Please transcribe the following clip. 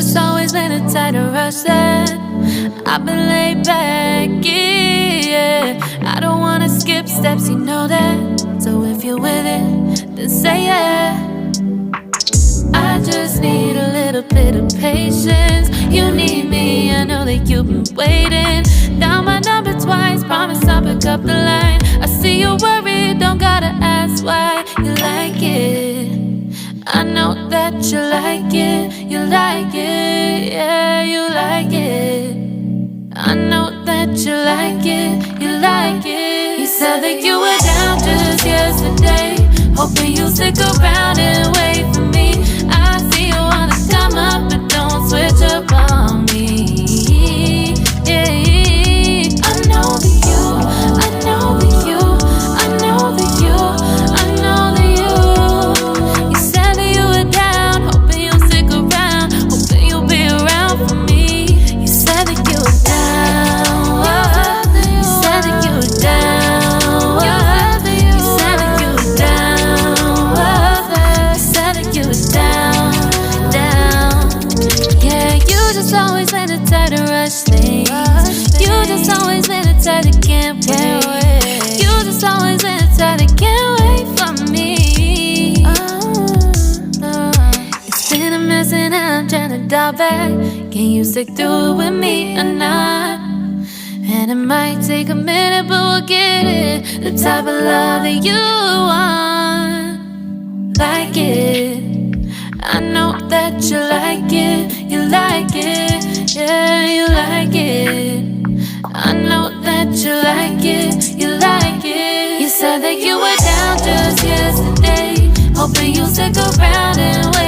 just always been the type to rush that. I've been laid back, yeah. I don't wanna skip steps, you know that. So if you're with it, then say yeah. I just need a little bit of patience. You need me, I know that you've been waiting. Down my number twice, promise I'll pick up the line. I see you worried, don't gotta ask why. You like it, I know that you like it. You like it, yeah, you like it. I know that you like it, you like it. You said that you were down just yesterday, hoping you'll stick around and wait for me. I see you wanna come up, but don't switch up on me. Yeah, I know that you, I know that you, I know that you, I know that you. You said that you were down, hoping you'll stick around, hoping you'll be around for me. You said that you were down, you said that you were down, you said that you were down, you said that you were down, down. Yeah, you just always been the type to rush things. You just always been the type that can't wait. You just always been the type that can't wait for me. It's been a mess and I'm trying to dial back. Can you stick through it with me or not? And it might take a minute, but we'll get it. The type of love that you want. Like it, I know that you like it. You like it, yeah, you like it. I know that you like it. You like it. You said that you were down just yesterday, hoping you'll stick around and wait.